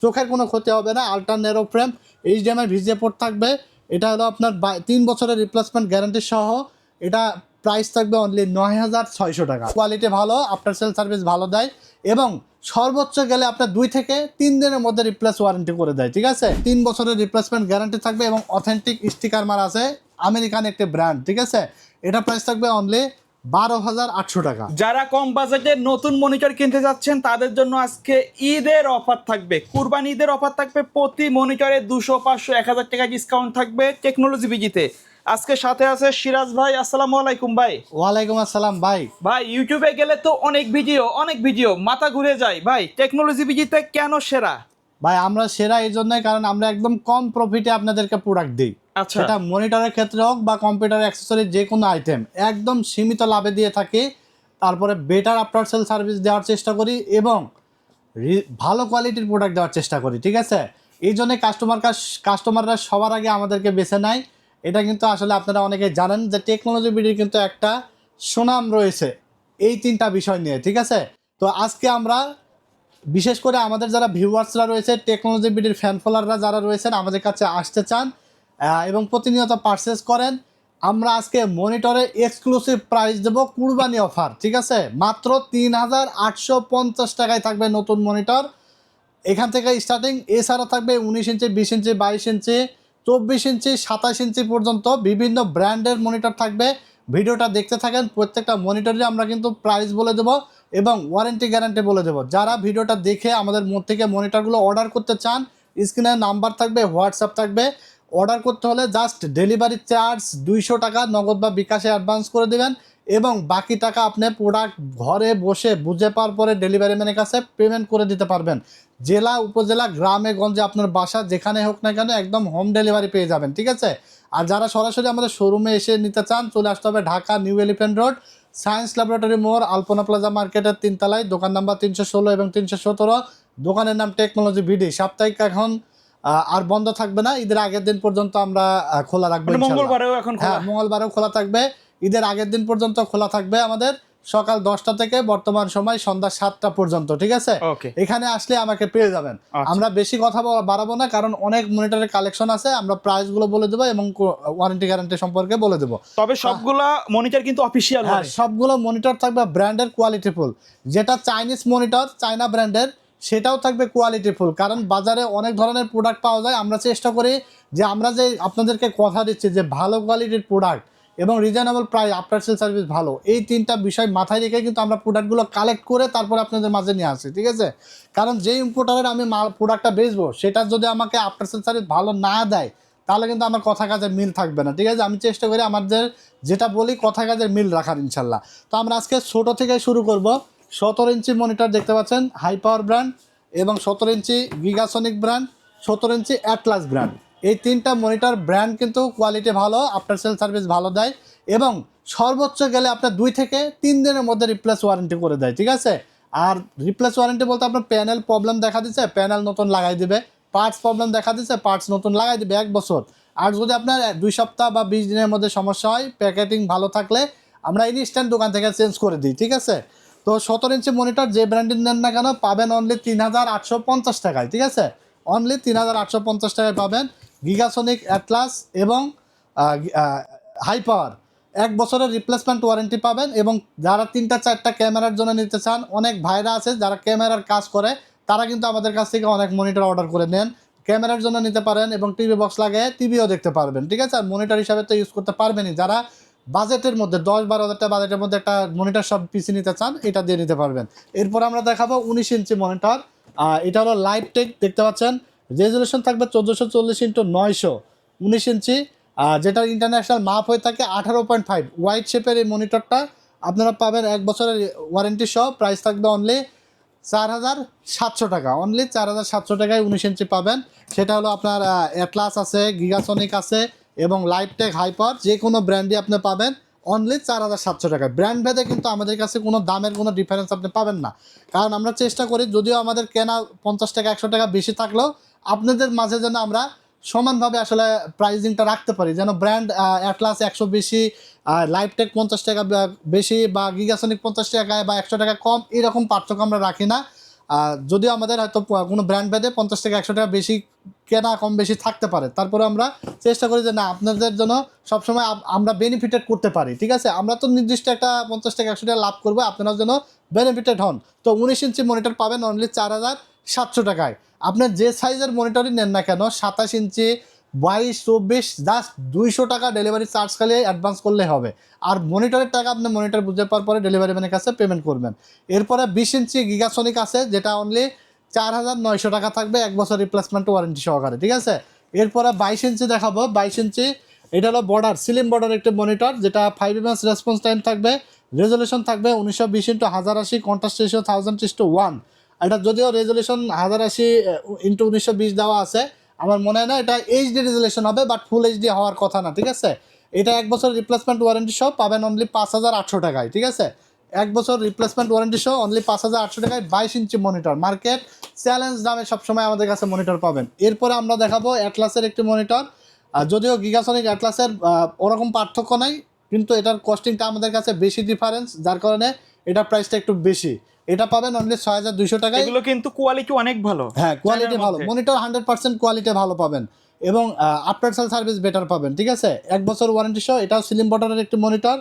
চোখের কোনো ক্ষতি হবে না। Ultra narrow frame, HDMI VGA port থাকবে। এটা হলো আপনার 3 বছরের রিপ্লেসমেন্ট গ্যারান্টি সহ। এটা প্রাইস থাকবে অনলি ৯,৬০০ টাকা। কোয়ালিটি ভালো, আফটার সেল সার্ভিস ভালো দেয় এবং সর্বোচ্চ গেলে আপনার 2 থেকে 3 দিনের মধ্যে রিপ্লেস ওয়ারেন্টি করে দেয়। ঠিক আছে, 3 বছরের রিপ্লেসমেন্ট গ্যারান্টি থাকবে এবং অথেন্টিক স্টিকার মারা আছে, আমেরিকান একটি ব্র্যান্ড। ঠিক আছে, এটা প্রাইস থাকবে অনলি ১২,৮০০ টাকা। যারা কম বাজেটে নতুন মনিটর কিনতে যাচ্ছেন তাদের জন্য আজকে ঈদের অফার থাকবে, কুরবানি ঈদের অফার থাকবে। প্রতি মনিটরে 200, 500, 1000 টাকা ডিসকাউন্ট থাকবে টেকনোলজি বিজিতে। আজকে সাথে আছে সিরাজ ভাই। আসসালামু আলাইকুম ভাই। ওয়ালাইকুম আসসালাম ভাই। ভাই ইউটিউবে গেলে তো অনেক ভিডিও মাথা ঘুরে যায় ভাই, টেকনোলজি বিজিতে কেন সেরা? ভাই আমরা সেরা এই জন্যই কারণ আমরা একদম কম প্রফিটে আপনাদেরকে প্রোডাক্ট দিই। আচ্ছা, সেটা মনিটরের ক্ষেত্রে হোক বা কম্পিউটার অ্যাক্সেসরি যে কোনো আইটেম একদম সীমিত লাভে দিয়ে থাকি। তারপরে বেটার আফটার সেল সার্ভিস দেওয়ার চেষ্টা করি এবং ভালো কোয়ালিটির প্রোডাক্ট দেওয়ার চেষ্টা করি। ঠিক আছে, এই জন্যে কাস্টমাররা সবার আগে আমাদেরকে বেছে নেয়। এটা কিন্তু আসলে আপনারা অনেকে জানেন যে টেকনোলজি বিডির কিন্তু একটা সুনাম রয়েছে এই 3টা বিষয় নিয়ে। ঠিক আছে, তো আজকে আমরা বিশেষ করে আমাদের যারা ভিউয়ার্সরা রয়েছে, টেকনোলজি বিডির ফ্যান ফলোয়াররা যারা রয়েছেন আমাদের কাছে আসতে চান এবং প্রতিনিয়ত পারচেস করেন, আমরা আজকে মনিটরে এক্সক্লুসিভ প্রাইস দেব, কুরবানি অফার। ঠিক আছে, মাত্র ৩,৮৫০ টাকায় থাকবে নতুন মনিটর। এখান থেকে স্টার্টিং। এছাড়া থাকবে 19 ইঞ্চি, 20 ইঞ্চি, 22 ইঞ্চি, 24 ইঞ্চি, 27 ইঞ্চি পর্যন্ত বিভিন্ন ব্র্যান্ডের মনিটর থাকবে। ভিডিওটা দেখতে থাকেন, প্রত্যেকটা মনিটরে আমরা কিন্তু প্রাইস বলে দেবো এবং ওয়ারেন্টি গ্যারান্টি বলে দেবো। যারা ভিডিওটা দেখে আমাদের থেকে মনিটরগুলো অর্ডার করতে চান, স্ক্রিনে নাম্বার থাকবে, হোয়াটসঅ্যাপ থাকবে। অর্ডার করতে হলে জাস্ট ডেলিভারি চার্জ 200 টাকা নগদ বা বিকাশে অ্যাডভান্স করে দেবেন এবং বাকি টাকা আপনি প্রোডাক্ট ঘরে বসে বুঝে পাওয়ার পরে ডেলিভারি ম্যানের কাছে পেমেন্ট করে দিতে পারবেন। জেলা, উপজেলা, গ্রামে গঞ্জে আপনার বাসা যেখানে হোক না কেন একদম হোম ডেলিভারি পেয়ে যাবেন। ঠিক আছে, আর যারা সরাসরি আমাদের শোরুমে এসে নিতে চান চলে আসতে হবে Dhaka new elephant road, science laboratory মোড়, আলপনা প্লাজা মার্কেটের 3 তলায়, দোকান নাম্বার 316 এবং 317। দোকানের নাম টেকনোলজি বিডি। সাপ্তাহিক এখন আর বন্ধ থাকবে না, ঈদের আগের দিন পর্যন্ত আমরা খোলা রাখবো। মঙ্গলবারেও এখন খোলা? হ্যাঁ, মঙ্গলবারেও খোলা থাকবে। ঈদের আগের দিন পর্যন্ত খোলা থাকবে আমাদের, সকাল 10টা থেকে বর্তমান সময় সন্ধ্যা 7টা পর্যন্ত। ঠিক আছে, এখানে আসলে আমাকে পেয়ে যাবেন। আমরা বেশি কথা বাড়াবো না কারণ অনেক মনিটরের কালেকশন আছে। আমরা প্রাইসগুলো বলে দেবো এবং ওয়ারেন্টি গ্যারান্টি সম্পর্কে বলে দেবো। তবে সবগুলা মনিটর কিন্তু অফিশিয়াল। হ্যাঁ, সবগুলো মনিটর থাকবে ব্র্যান্ডের কোয়ালিটিফুল। যেটা চাইনিজ মনিটর, চায়না ব্র্যান্ডের, সেটাও থাকবে কোয়ালিটিফুল। কারণ বাজারে অনেক ধরনের প্রোডাক্ট পাওয়া যায়। আমরা চেষ্টা করি যে আমরা যে আপনাদেরকে কথা দিচ্ছি যে ভালো কোয়ালিটির প্রোডাক্ট এবং reasonable price, after sale service ভালো, এই 3টা বিষয় মাথায় রেখে কিন্তু আমরা প্রোডাক্টগুলো কালেক্ট করে তারপর আপনাদের মাঝে নিয়ে আসি। ঠিক আছে, কারণ যেই ইম্পোর্টারের আমি প্রোডাক্টটা বেচবো সেটা যদি আমাকে আফটার সেল সার্ভিস ভালো না দেয় তাহলে কিন্তু আমার কথা কাজের মিল থাকবে না। ঠিক আছে, আমি চেষ্টা করি আমাদের যেটা বলি কথা কাজের মিল রাখার, ইনশাল্লাহ। তো আমরা আজকে ছোটো থেকে শুরু করব। 17 ইঞ্চি মনিটর দেখতে পাচ্ছেন, হাই পাওয়ার ব্র্যান্ড, এবং 17 ইঞ্চি গিগাসনিক ব্র্যান্ড, 17 ইঞ্চি অ্যাটলাস ব্র্যান্ড। এই 3টা মনিটর ব্র্যান্ড কিন্তু কোয়ালিটি ভালো, আফটার সেল সার্ভিস ভালো দেয় এবং সর্বোচ্চ গেলে আপনার 2 থেকে 3 দিনের মধ্যে রিপ্লেস ওয়ারেন্টি করে দেয়। ঠিক আছে, আর রিপ্লেস ওয়ারেন্টি বলতে আপনার প্যানেল প্রবলেম দেখা দিচ্ছে, প্যানেল নতুন লাগাই দিবে। পার্টস প্রবলেম দেখা দিচ্ছে, পার্টস নতুন লাগাই দিবে 1 বছর। আর যদি আপনার 2 সপ্তাহ বা 20 দিনের মধ্যে সমস্যা হয়, প্যাকেটিং ভালো থাকলে আমরা ইনস্ট্যান্ট দোকান থেকে চেঞ্জ করে দিই। ঠিক আছে, তো 17 ইঞ্চি মনিটর যে ব্র্যান্ডের নেন না কেন পাবেন অনলি 3,850 টাকায়। ঠিক আছে, অনলি 3,850 টাকায় পাবেন গিগাসনিক, অ্যাটলাস এবং হাই পাওয়ার। 1 বছরের রিপ্লেসমেন্ট ওয়ারেন্টি পাবেন এবং যারা 3টা 4টা ক্যামেরার জন্য নিতে চান, অনেক ভাইরা আছে যারা ক্যামেরার কাজ করে, তারা কিন্তু আমাদের কাছ থেকে অনেক মনিটর অর্ডার করে নেন। ক্যামেরার জন্য নিতে পারেন এবং টিভি বক্স লাগিয়ে টিভিও দেখতে পারবেন। ঠিক আছে, আর মনিটর হিসাবে তো ইউজ করতে পারবেনই। যারা বাজেটের মধ্যে 10-12 হাজার টাকা বাজেটের মধ্যে একটা মনিটর সব পিসি নিতে চান, এটা দিয়ে নিতে পারবেন। এরপর আমরা দেখাবো 19 ইঞ্চি মনিটর। এটা হলো লাইভ টেক, দেখতে পাচ্ছেন। রেজলিউশন থাকবে 1440x900, 19 ইঞ্চি, যেটা ইন্টারন্যাশনাল মাপ হয়ে থাকে 18.5। হোয়াইট শেপের এই মনিটরটা আপনারা পাবেন 1 বছরের ওয়ারেন্টি সহ। প্রাইস থাকবে অনলি 4,700 টাকা, অনলি 4,700 টাকায় 19 ইঞ্চি পাবেন। সেটা হলো আপনার অ্যাটলাস আছে, গিগাসনিক আছে এবং লাইভটেক, হাইপার, যে কোনো ব্র্যান্ডই আপনি পাবেন অনলি 4,700 টাকায়। ব্র্যান্ড ভেদে কিন্তু আমাদের কাছে কোনো দামের কোনো ডিফারেন্স আপনি পাবেন না, কারণ আমরা চেষ্টা করি যদিও আমাদের কেনা 50 টাকা 100 টাকা বেশি থাকলেও আপনাদের মাঝে যেন আমরা সমানভাবে আসলে প্রাইজিংটা রাখতে পারি। যেন ব্র্যান্ড অ্যাটলাস 100 বেশি, লাইভটেক 50 টাকা বেশি বা গিগাসনিক 50 টাকায় বা 100 টাকা কম, এরকম পার্থক্য আমরা রাখি না। যদিও আমাদের হয়তো কোনো ব্র্যান্ড ভেদে 50 থেকে 100 টাকা বেশি কেনা কম বেশি থাকতে পারে, তারপরে আমরা চেষ্টা করি যে না আপনাদের জন্য সবসময় আমরা বেনিফিটেড করতে পারি। ঠিক আছে, আমরা তো নির্দিষ্ট একটা 50 থেকে 100 টাকা লাভ করবো, আপনার জন্য বেনিফিটেড হন। তো 19 ইঞ্চি মনিটর পাবেন অনলি 4700 টাকায়। আপনার যে সাইজের মনিটরই নেন না কেন, 27 ইঞ্চি 22 24 জাস্ট 200 টাকা ডেলিভারি চার্জ খালি অ্যাডভান্স করলে হবে। আর মনিটরের টাকা আপনি মনিটর বুঝে পাওয়ার পরে ডেলিভারি ম্যানের কাছে পেমেন্ট করবেন। এরপরে 20 ইঞ্চি গিগাসনিক আছে, যেটা অনলি 4900 টাকা থাকবে, 1 বছর রিপ্লেসমেন্ট ওয়ারেন্টি সহকারে। ঠিক আছে, এরপরে 22 ইঞ্চি দেখাবো। 22 ইঞ্চি এটা হলো বর্ডার স্লিম বর্ডার একটি মনিটর, যেটা 5 এমএস রেসপন্স টাইম থাকবে, রেজলিউশন থাকবে 1920x1080, কন্ট্রাস্ট রেশিও 1000:1। এটা যদিও রেজলিউশন 1080x1920 দেওয়া আছে, আমার মনে হয় না এটা এইচডি রেজলিউশন হবে, বাট ফুল এইচডি হওয়ার কথা না। ঠিক আছে, এটা 1 বছর রিপ্লেসমেন্ট ওয়ারেন্টি সহ পাবেন অনলি 5800 টাকায়। ঠিক আছে, 1 বছর রিপ্লেসমেন্ট ওয়ারেন্টি সহ অনলি 5800 টাকায় 22 ইঞ্চি মনিটর। মার্কেট চ্যালেঞ্জ দামে সবসময় আমাদের কাছে মনিটর পাবেন। এরপরে আমরা দেখাবো অ্যাটলাসের একটি মনিটর। যদিও গিগাসনিক অ্যাটলাসের ওরকম পার্থক্য নাই, কিন্তু এটার কস্টিংটা আমাদের কাছে বেশি ডিফারেন্স, যার কারণে এটার প্রাইসটা একটু বেশি। এটা পাবেন অনলি 6200 টাকায়। এগুলো কিন্তু কোয়ালিটি অনেক ভালো, হ্যাঁ কোয়ালিটি ভালো, মনিটর 100% কোয়ালিটি ভালো পাবেন এবং আফটার সেল সার্ভিস বেটার পাবেন। ঠিক আছে, 1 বছর ওয়ারেন্টি সহ। এটাও স্লিম বর্ডারের একটি মনিটর।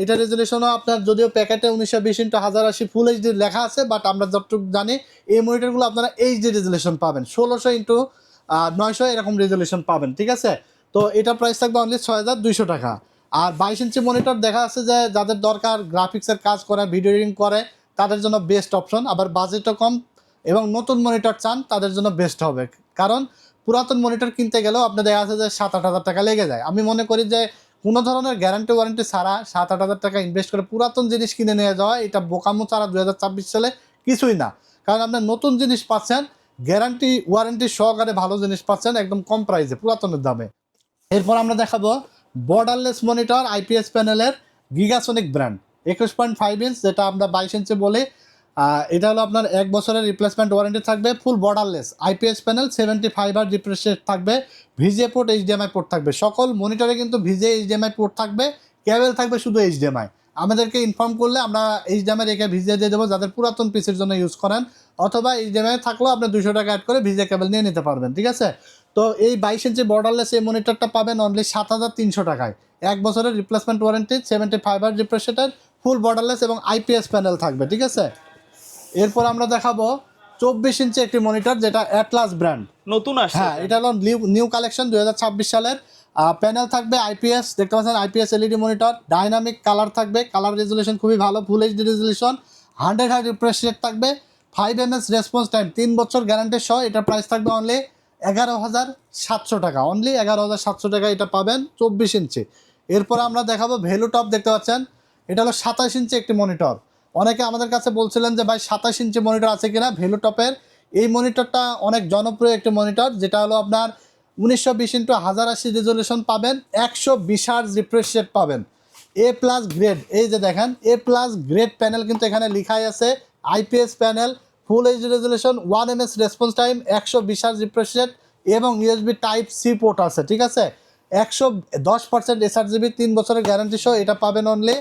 এটা রেজলিউশনও আপনার যদিও প্যাকেটে 1920x1080 ফুল এইচডি লেখা আছে, বাট আমরা যতটুকু জানি এই মনিটরগুলো আপনারা এইচডি রেজলিউশন পাবেন, 1600x900 এরকম রেজলিউশন পাবেন। ঠিক আছে, তো এটা প্রাইস থাকবে অনলি 6200 টাকা। আর 22 ইঞ্চি মনিটর দেখা আছে যে যাদের দরকার গ্রাফিক্সের কাজ করে, ভিডিও এডিটিং করে, তাদের জন্য বেস্ট অপশন। আবার বাজেটও কম এবং নতুন মনিটর চান তাদের জন্য বেস্ট হবে, কারণ পুরাতন মনিটর কিনতে গেলেও আপনি দেখা যাচ্ছে যে 7-8 হাজার টাকা লেগে যায়। আমি মনে করি যে কোনো ধরনের গ্যারান্টি ওয়ারেন্টি ছাড়া 7-8 হাজার টাকা ইনভেস্ট করে পুরাতন জিনিস কিনে নিয়ে যাওয়া, এটা বোকামো ছাড়া 2024 সালে কিছুই না। কারণ আপনি নতুন জিনিস পাচ্ছেন, গ্যারান্টি ওয়ারেন্টি সহকারে ভালো জিনিস পাচ্ছেন একদম কম প্রাইসে পুরাতনের দামে। এরপর আমরা দেখাবো বর্ডারলেস মনিটর আইপিএস প্যানেলের গিগাসনিক ব্র্যান্ড 21.5 ইঞ্চ, যেটা আমরা 22 ইঞ্চি বলি। এটা হলো আপনার 1 বছরের রিপ্লেসমেন্ট ওয়ারেন্টি থাকবে, ফুল বর্ডারলেস আইপিএস প্যানেল, 75 আর রিফ্রেশ রেট থাকবে, ভিজিএ পোর্ট এইচডিএমআই পোর্ট থাকবে। সকল মনিটরে কিন্তু ভিজিএ এইচডিএমআই পোর্ট থাকবে, কেবল থাকবে শুধু এইচডিএমআই। আমাদেরকে ইনফর্ম করলে আমরা এইচডিএমআই রেখে ভিজিএ দিয়ে দেবো যাদের পুরাতন পিসির জন্য ইউজ করেন, অথবা এইচডিএমআই থাকলেও আপনি 200 টাকা অ্যাড করে ভিজিএ কেবল নিয়ে নিতে পারবেন। ঠিক আছে, তো এই 22 ইঞ্চি বর্ডারলেস এই মনিটরটা পাবেন অনলি 7300 টাকায়, 1 বছরের রিপ্লেসমেন্ট ওয়ারেন্টি, 75 আর রিফ্রেশ রেটের, ফুল বর্ডারলেস এবং আইপিএস প্যানেল থাকবে। ঠিক আছে, এরপর আমরা দেখাবো 24 ইঞ্চি একটি মনিটর, যেটা অ্যাটলাস ব্র্যান্ড নতুন আসছে। হ্যাঁ, এটা হলো নিউ কালেকশন 2026 সালের। প্যানেল থাকবে আইপিএস, দেখতে পাচ্ছেন IPS LED monitor, dynamic colour থাকবে, কালার রেজলিউশন খুবই ভালো, ফুল HD resolution, 100 hertz refresh rate থাকবে, 5 এমএস রেসপন্স টাইম, 3 বছর গ্যারান্টি সহ। এটার প্রাইস থাকবে অনলি 11700 টাকা, অনলি 11700 টাকা এটা পাবেন 24 ইঞ্চি। এরপর আমরা দেখাবো ভ্যালু টপ, দেখতে পাচ্ছেন এটা হলো 27 ইঞ্চি একটি মনিটর। অনেকে আমাদের কাছে বলছিলেন যে ভাই 27 ইঞ্চি মনিটর আছে কিনা, ভ্যালু টপের এই মনিটরটা অনেক জনপ্রিয় একটি মনিটর, যেটা হলো আপনার 1920x1080 রেজলিউশন পাবেন, 120 হার্জ রিফ্রেশ রেট পাবেন, এ প্লাস গ্রেড। এই যে দেখেন এ প্লাস গ্রেড প্যানেল কিন্তু এখানে লেখাই আছে, আইপিএস প্যানেল, ফুল HD resolution, 1 MS response time, 120 hertz refresh rate এবং ইউএসবি টাইপ সি পোর্ট আছে। ঠিক আছে, 110% এসআরজিবি, 3 বছরের গ্যারান্টি সহ। এটা পাবেন অনলি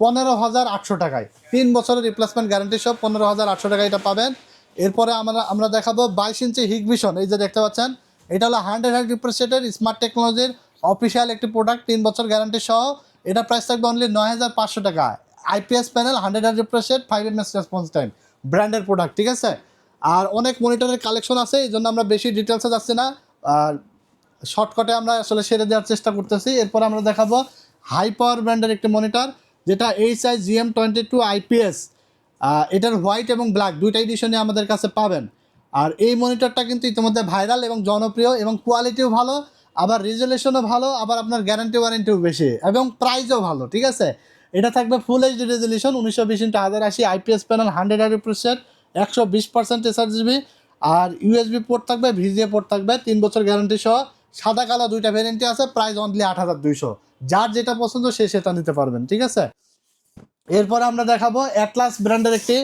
15800 টাকায়, 3 বছরের রিপ্লেসমেন্ট গ্যারান্টি সহ 15800 টাকায় এটা পাবেন। এরপরে আমরা দেখাবো 22 ইঞ্চি হিগভিশন, এই যে দেখতে পাচ্ছেন এটা হলো 100 হার্জ রিফ্রেশ রেটের স্মার্ট টেকনোলজির অফিসিয়াল একটি প্রোডাক্ট, 3 বছর গ্যারান্টি সহ। এটা প্রাইস থাকবে অনলি 9500 টাকা, IPS panel, 100 hertz refresh rate, 5 MS response time, ব্র্যান্ডের প্রোডাক্ট। ঠিক আছে, আর অনেক মনিটরের কালেকশন আছে, এই জন্য আমরা বেশি ডিটেলসে যাচ্ছি না, আর শর্টকাটে আমরা আসলে সেরে দেওয়ার চেষ্টা করতেছি। এরপর আমরা দেখাবো হাই পাওয়ার ব্র্যান্ডের একটি মনিটর, যেটা HIGM22 আইপিএস। এটার হোয়াইট এবং ব্ল্যাক দুইটা এডিশনে আমাদের কাছে পাবেন। আর এই মনিটরটা কিন্তু ইতিমধ্যে ভাইরাল এবং জনপ্রিয় এবং কোয়ালিটিও ভালো, আবার রেজলিউশনও ভালো, আবার আপনার গ্যারান্টি ওয়ারেন্টিও বেশি এবং প্রাইসও ভালো। ঠিক আছে, এটা থাকবে full HD resolution, 1920x1080 IPS panel, 100 hertz refresh rate, 120% sRGB, আর ইউএসবি পোর্ট থাকবে, ভিজিএ পোর্ট থাকবে, 3 বছর গ্যারান্টি সহ। সাদা কালো দুইটা ভ্যারিয়েন্টই আছে, প্রাইস অনলি 8200, যার যেটা পছন্দ সে সেটা নিতে পারবেন। ঠিক আছে, এরপর আমরা দেখাবো অ্যাটলাস ব্র্যান্ডের একটি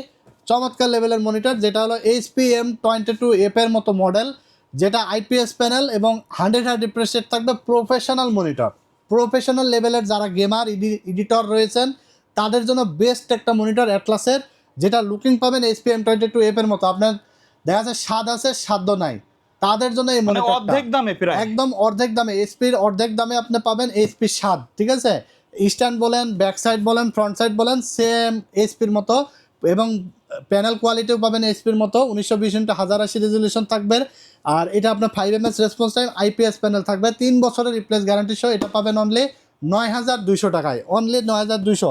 চমৎকার লেভেলের মনিটর, যেটা হলো HPM22F এর মতো মডেল, যেটা আইপিএস প্যানেল এবং 100 হার্জ রিফ্রেশ রেট থাকবে, প্রফেশনাল মনিটর, প্রফেশনাল লেভেলের যারা গেমার এডিটর রয়েছেন তাদের জন্য বেস্ট একটা মনিটর অ্যাটলাসের। যেটা লুকিং পাবেন এইচপি M22F এর মতো, আপনার দেখা যাচ্ছে স্বাদ আছে সাধ্য নাই, তাদের জন্য এই মানে মনিটরটা অর্ধেক দামে প্রায়। একদম অর্ধেক দামে, এইচপির অর্ধেক দামে আপনি পাবেন এইচপির স্বাদ, ঠিক আছে? স্ট্যান্ড বলেন, ব্যাক সাইড বলেন, ফ্রন্ট সাইড বলেন, সেম এইচপির মতো, এবং প্যানেল কোয়ালিটিও পাবেন এইচপির মতো, 1920x1080 রেজলিউশন থাকবে। আর এটা আপনার 5 ms response time, IPS panel থাকবে, 3 বছরের রিপ্লেস গ্যারান্টি সহ। এটা পাবেন অনলি 9200 টাকায়, অনলি 9200।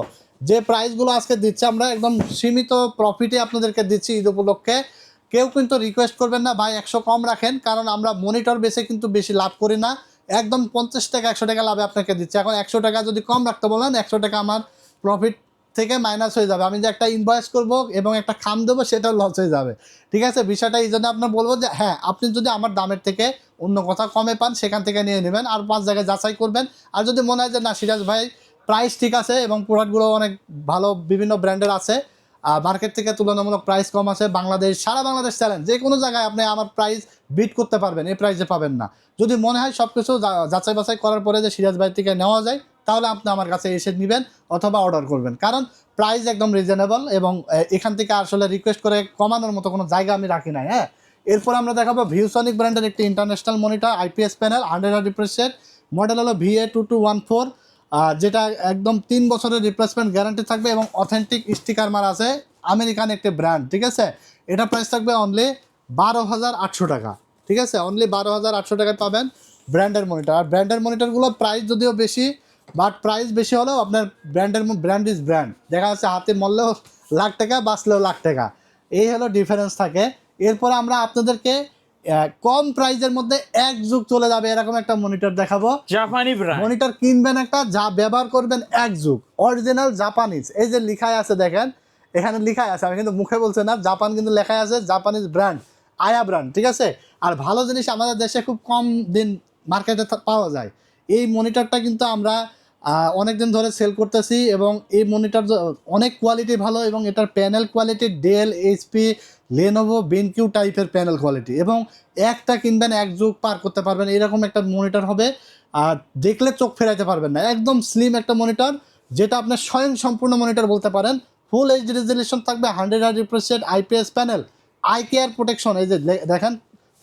যে প্রাইসগুলো আজকে দিচ্ছে আমরা একদম সীমিত প্রফিটে আপনাদেরকে দিচ্ছি ঈদ উপলক্ষে। কেউ কিন্তু রিকোয়েস্ট করবেন না ভাই 100 কম রাখেন, কারণ আমরা মনিটর বেসে কিন্তু বেশি লাভ করি না, একদম 50 টাকা 100 টাকা লাভে আপনাকে দিচ্ছি। এখন 100 টাকা যদি কম রাখতে বলেন, 100 টাকা আমার প্রফিট থেকে মাইনাস হয়ে যাবে, আমি যে একটা ইনভয়েস করব এবং একটা খাম দেবো সেটাও লস হয়ে যাবে, ঠিক আছে? বিষয়টা এই জন্য আপনার বলবো যে হ্যাঁ, আপনি যদি আমার দামের থেকে অন্য কথা কমে পান সেখান থেকে নিয়ে নেবেন, আর 5 জায়গায় যাচাই করবেন। আর যদি মনে হয় যে না সিরাজ ভাই প্রাইস ঠিক আছে এবং প্রোডাক্টগুলো অনেক ভালো, বিভিন্ন ব্র্যান্ডের আছে, মার্কেট থেকে তুলনামূলক প্রাইস কম আছে, বাংলাদেশ, সারা বাংলাদেশ চ্যালেঞ্জ, যে কোনো জায়গায় আপনি আমার প্রাইস বিট করতে পারবেন, এই প্রাইসে পাবেন না। যদি মনে হয় সব কিছু যাচাই বাছাই করার পরে যে সিরাজ ভাই থেকে নেওয়া যায়, তাহলে আপনি আমার কাছে এসে নেবেন অথবা অর্ডার করবেন, কারণ প্রাইস একদম রিজনেবল, এবং এখান থেকে আসলে রিকোয়েস্ট করে কমানোর মতো কোনো জায়গা আমি রাখি নাই। হ্যাঁ, এরপর আমরা দেখাবো ভিউসনিক ব্র্যান্ডের একটি international monitor, IPS panel, 100 refresh rate, model হলো VA2214, যেটা একদম 3 বছরের রিপ্লেসমেন্ট গ্যারান্টি থাকবে এবং অথেন্টিক স্টিকার মারা আছে, আমেরিকান একটি ব্র্যান্ড, ঠিক আছে? এটা প্রাইস থাকবে অনলি 12,800 টাকা, ঠিক আছে? অনলি 12,800 টাকায় পাবেন ব্র্যান্ডের মনিটর। আর ব্র্যান্ডের মনিটরগুলো প্রাইস যদিও বেশি, বাট প্রাইস বেশি হলেও আপনার ব্র্যান্ড ইজ ব্র্যান্ড, দেখা যাচ্ছে হাতে মরলেও লাখ টাকা, বাঁচলেও লাখ টাকা, এই হলো ডিফারেন্স থাকে। এরপরে আমরা আপনাদেরকে কম প্রাইজের মধ্যে এক যুগ চলে যাবে এরকম একটা মনিটর দেখাবো। জাপানি ব্র্যান্ড মনিটর কিনবেন একটা, যা ব্যবহার করবেন এক যুগ, অরিজিনাল জাপানিজ, এই যে লেখায় আছে দেখেন, এখানে লেখায় আছে, আমি কিন্তু মুখে বলছি না, জাপান কিন্তু লেখায় আছে, জাপানিজ ব্র্যান্ড, আয়া ব্র্যান্ড, ঠিক আছে? আর ভালো জিনিস আমাদের দেশে খুব কম দিন মার্কেটে পাওয়া যায়। এই মনিটরটা কিন্তু আমরা অনেক দিন ধরে সেল করতেছি, এবং এই মনিটর অনেক কোয়ালিটি ভালো, এবং এটার panel quality Dell, HP, Lenovo, BenQ টাইপের প্যানেল কোয়ালিটি, এবং একটা কিনবেন এক যুগ পার করতে পারবেন, এরকম একটা মনিটর হবে। আর দেখলে চোখ ফেরাইতে পারবেন না, একদম স্লিম একটা মনিটর, যেটা আপনার স্বয়ং সম্পূর্ণ মনিটর বলতে পারেন। ফুল এইচডি রেজলিউশন থাকবে, 100 refresh rate, IPS panel, eye care protection, এই যে দেখেন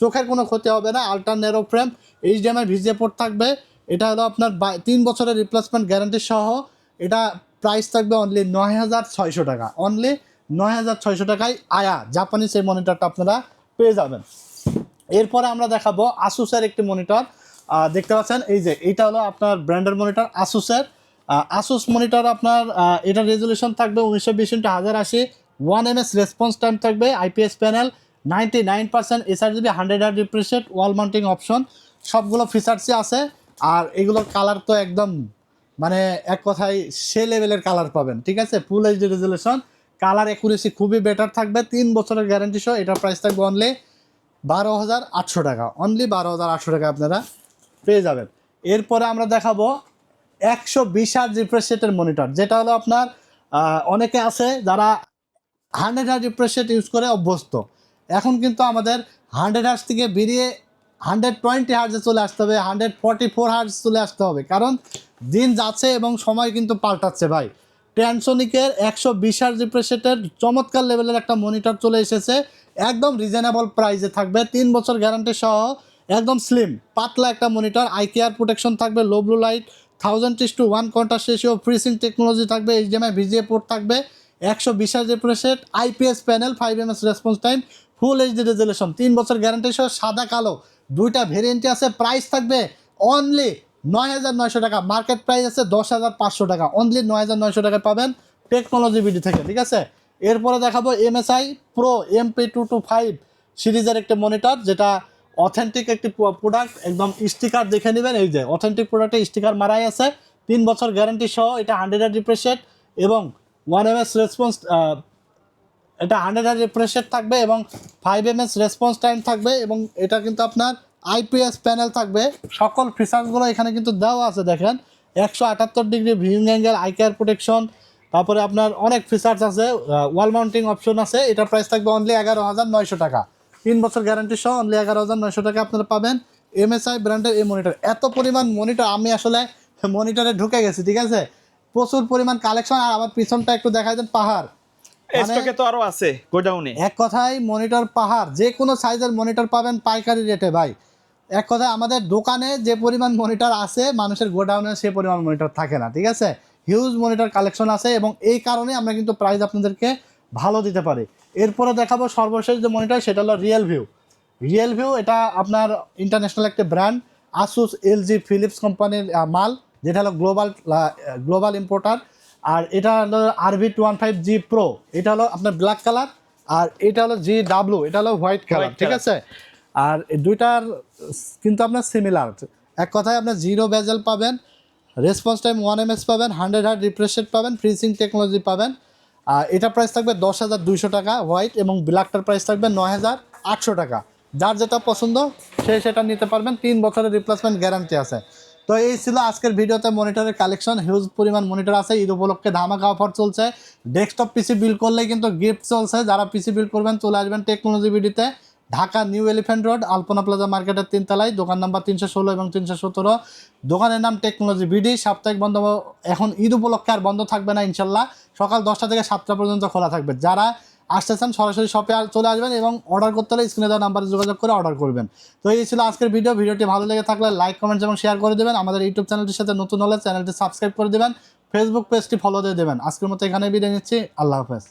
চোখের কোনো ক্ষতি হবে না, ultra narrow frame, HDMI VGA port থাকবে। এটা হলো আপনার 3 বছরের রিপ্লেসমেন্ট গ্যারান্টি সহ। এটা প্রাইস থাকবে অনলি 9,600 টাকা, অনলি 9,600 টাকায় আয়া জাপানিজ এই মনিটরটা আপনারা পেয়ে যাবেন। এরপরে আমরা দেখাবো আসুসের একটি মনিটর, দেখতে পাচ্ছেন এই যে এইটা হলো আপনার ব্র্যান্ডের মনিটর আসুসের। আসুস মনিটর আপনার এটার রেজলিউশন থাকবে 1920x1080, 1 ms রেসপন্স টাইম থাকবে, IPS panel, 99% sRGB, 100 refresh rate, wall mounting option, সবগুলো ফিচার্সই আছে। আর এগুলোর কালার তো একদম মানে এক কথায় সে লেভেলের কালার পাবেন, ঠিক আছে? ফুল এইচডি রেজলিউশন, কালার অ্যাকুরেসি খুবই বেটার থাকবে, 3 বছরের গ্যারান্টি সহ। এটার প্রাইস থাকবে অনলি 12,800 টাকা, অনলি 12,800 টাকা আপনারা পেয়ে যাবেন। এরপরে আমরা দেখাবো 120 রিফ্রেশ রেটের মনিটর, যেটা হলো আপনার অনেকে আছে যারা 100 রিফ্রেশ রেট ইউজ করে অভ্যস্ত, এখন কিন্তু আমাদের 100 থেকে বেরিয়ে 120 চলে আসতে হবে, 144 চলে আসতে হবে, কারণ দিন যাচ্ছে এবং সময় কিন্তু পাল্টাচ্ছে ভাই। ট্যানসনিকের 120 রিফ্রেশ রেটের চমৎকার লেভেলের একটা মনিটর চলে এসেছে, একদম রিজনেবল প্রাইসে থাকবে, 3 বছর গ্যারান্টি সহ, একদম স্লিম পাতলা একটা মনিটর, আই কেয়ার প্রোটেকশন থাকবে, low blue light, 1000:1 contrast ratio, ফ্রিসিং technology থাকবে, এইচডিএমআই ভিজিএ পোর্ট থাকবে, 120 refresh rate, IPS panel, 5 ms response time, ফুল এইচডি রেজলিউশন, 3 বছর গ্যারান্টি সহ, সাদা কালো দুইটা ভেরিয়েন্টই আছে। প্রাইস থাকবে অনলি 9,900 টাকা, মার্কেট প্রাইস আছে 10,500 টাকা, অনলি 9,900 টাকায় পাবেন টেকনোলজি বিডি থেকে, ঠিক আছে? এরপরে দেখাবো MSI প্রো MP225 সিরিজের একটি মনিটর, যেটা অথেন্টিক একটি প্রোডাক্ট, একদম স্টিকার দেখে নেবেন, এই যে অথেন্টিক প্রোডাক্টে স্টিকার মারাই আছে, 3 বছর গ্যারান্টি সহ। এটা 100 রিফ্রেশ রেট এবং 1 ms রেসপন্স, এটা 100 রিফ্রেশ রেট থাকবে এবং 5 ms রেসপন্স টাইম থাকবে, এবং এটা কিন্তু আপনার আইপিএস প্যানেল থাকবে, সকল ফিচার্সগুলো এখানে কিন্তু দেওয়া আছে দেখেন, 178 degree viewing angle, eye care protection, তারপরে আপনার অনেক ফিচার্স আছে, ওয়াল মাউন্টিং অপশন আছে। এটার প্রাইস থাকবে অনলি 11,900 টাকা, 3 বছর গ্যারান্টি সহ, অনলি 11,900 টাকা আপনারা পাবেন MSI ব্র্যান্ডের এই মনিটর। এত পরিমাণ মনিটর, আমি আসলে মনিটরে ঢুকে গেছি, ঠিক আছে? প্রচুর পরিমাণ কালেকশন। আর আমার পিছনটা একটু দেখাই দেন, পাহাড়, স্টকে তো আরো আছে গোডাউনে। এক কথায় মনিটর পাহাড়, যে কোনো সাইজের মনিটর পাবেন পাইকারি রেটে ভাই। এক কথায় আমাদের দোকানে যে পরিমাণ মনিটর আছে মানুষের গোডাউনে সে পরিমাণ মনিটর থাকে না, ঠিক আছে। হিউজ মনিটর কালেকশন আছে এবং এই কারণে আমরা কিন্তু প্রাইস আপনাদেরকে ভালো দিতে পারি। এরপরে দেখাবো সর্বশেষ যে মনিটর, সেটা হলো রিয়েল ভিউ। এটা আপনার ইন্টারন্যাশনাল একটা ব্র্যান্ড, আসুস, এলজি, ফিলিপস কোম্পানির মাল, যেটা হলো গ্লোবাল ইম্পোর্টার। আর এটা হলো RV215G Pro, এটা হলো আপনার ব্ল্যাক কালার, আর এটা হলো GW, এটা হলো হোয়াইট কালার, White ঠিক color। আছে। আর এই দুইটার কিন্তু আপনার সিমিলার। এক কথায় আপনার 0 বেজেল পাবেন, রেসপন্স টাইম 1 ms পাবেন, 100 হার্ট রিফ্রেশ রেট পাবেন, ফ্রিজিং টেকনোলজি পাবেন। আর এটা প্রাইস থাকবে 10,200 টাকা হোয়াইট, এবং ব্ল্যাকটার প্রাইস থাকবে 9,800 টাকা। যার যেটা পছন্দ সে সেটা নিতে পারবেন, 3 বছরের রিপ্লেসমেন্ট গ্যারান্টি আছে। তো এই ছিল আজকের ভিডিওতে মনিটরের কালেকশন। হিউজ পরিমাণ মনিটর আছে, ঈদ উপলক্ষে ধামাকা অফার চলছে। ডেস্কটপ পিসি বিল করলে কিন্তু গিফট চলছে, যারা পিসি বিল করবেন চলে আসবেন টেকনোলজি বিডিতে, Dhaka new elephant road, Alpana plaza মার্কেটের 3 তলায়, দোকান নাম্বার 316 এবং 317। দোকানের নাম টেকনোলজি বিডি। সাপ্তাহিক বন্ধ, এখন ঈদ উপলক্ষে আর বন্ধ থাকবে না ইনশাল্লাহ, সকাল 10টা থেকে 7টা পর্যন্ত খোলা থাকবে। যারা আসতেছেন সরাসরি শপে চলে আসবেন এবং অর্ডার করতে হলে স্ক্রিনে দেওয়া নাম্বারে যোগাযোগ করে অর্ডার করবেন। তো এই ছিল আজকের ভিডিওটি ভালো লেগে থাকলে লাইক, কমেন্টস এবং শেয়ার করে দেবেন। আমাদের ইউটিউব চ্যানেলটির সাথে নতুন হলে চ্যানেলটি সাবস্ক্রাইব করে দেবেন, ফেসবুক পেজটি ফলো দিয়ে দেবেন। আজকের মতো এখানে বিদায় নিচ্ছি, আল্লাহ হাফেজ।